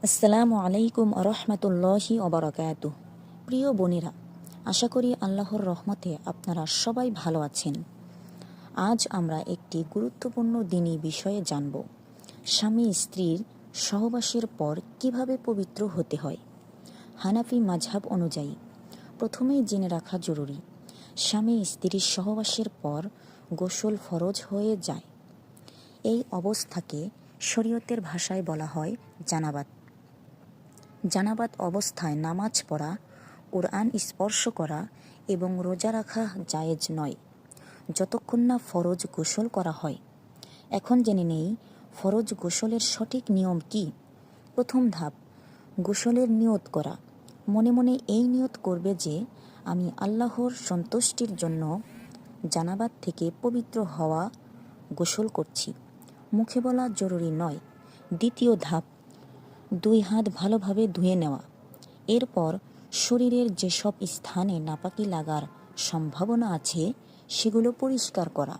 আসসালামু আলাইকুম রহমতুল্লাহি ওবারাকাতুহ। প্রিয় বোনেরা, আশা করি আল্লাহর রহমতে আপনারা সবাই ভালো আছেন। আজ আমরা একটি গুরুত্বপূর্ণ দিনী বিষয়ে জানব। স্বামী স্ত্রীর সহবাসের পর কিভাবে পবিত্র হতে হয়। হানাফি মাযহাব অনুযায়ী প্রথমেই জেনে রাখা জরুরি, স্বামী স্ত্রীর সহবাসের পর গোসল ফরজ হয়ে যায়। এই অবস্থাকে শরীয়তের ভাষায় বলা হয় জানাবাত। জানাবাত অবস্থায় নামাজ পড়া, কোরআন স্পর্শ করা এবং রোজা রাখা জায়েজ নয়, যতক্ষণ না ফরজ গোসল করা হয়। এখন জেনে নেই ফরজ গোসলের সঠিক নিয়ম কি। প্রথম ধাপ, গোসলের নিয়ত করা। মনে মনে এই নিয়ত করবে যে আমি আল্লাহর সন্তুষ্টির জন্য জানাবাত থেকে পবিত্র হওয়া গোসল করছি। মুখে বলা জরুরি নয়। দ্বিতীয় ধাপ, 2 হাত ভালোভাবে ধুয়ে নেওয়া। এরপর শরীরের যেসব স্থানে নাপাকি লাগার সম্ভাবনা আছে সেগুলো পরিষ্কার করা।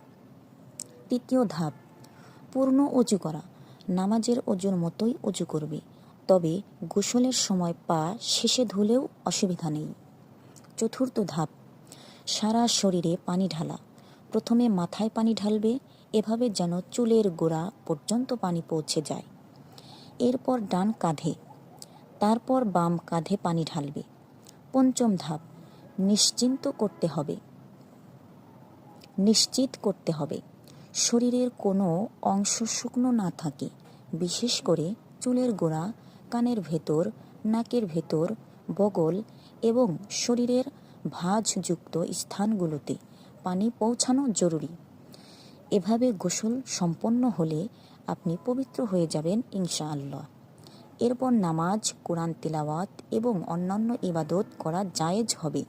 তৃতীয় ধাপ, পূর্ণ অজু করা। নামাজের অজুর মতোই অজু করবে, তবে গোসলের সময় পা শেষে ধুলেও অসুবিধা নেই। চতুর্থ ধাপ, সারা শরীরে পানি ঢালা। প্রথমে মাথায় পানি ঢালবে, এভাবে যেন চুলের গোড়া পর্যন্ত পানি পৌঁছে যায়। এরপর ডান কাঁধে, তারপর বাম কাঁধে পানি ঢালবে। পঞ্চম ধাপ, নিশ্চিত করতে হবে শরীরের কোনো অংশ শুকনো না থাকে, বিশেষ করে চুলের গোড়া, কানের ভেতর, নাকের ভেতর, বগল এবং শরীরের ভাঁজযুক্ত স্থানগুলোতে পানি পৌঁছানো জরুরি। এভাবে গোসল সম্পন্ন হলে আপনি পবিত্র হয়ে যাবেন ইনশাআল্লাহ। এরপর নামাজ, কোরআন তিলাওয়াত এবং অন্যান্য ইবাদত করা জায়েজ হবে।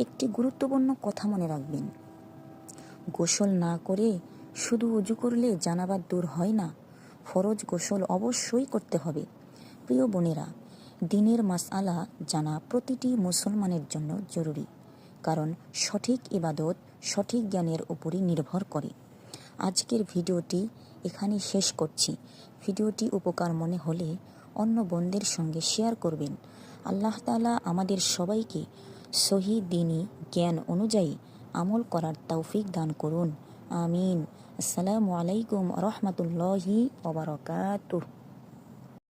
একটি গুরুত্বপূর্ণ কথা মনে রাখবেন, গোসল না করে শুধু ওযু করলে জানাবাত দূর হয় না। ফরজ গোসল অবশ্যই করতে হবে। প্রিয় বোনেরা, দ্বীনের মাসআলা জানা প্রতিটি মুসলমানের জন্য জরুরি, কারণ সঠিক ইবাদত সঠিক জ্ঞানের উপরই নির্ভর করে। আজকের ভিডিওটি এখানে শেষ করছি। ভিডিওটি উপকার মনে হলে অন্য বোনদের সঙ্গে শেয়ার করবেন। আল্লাহ তাআলা আমাদের সবাইকে সহি দ্বীনী জ্ঞান অনুযায়ী আমল করার তৌফিক দান করুন। আমিন। আসসালামু আলাইকুম রহমতুল্লাহি ওয়া বারাকাতুহু।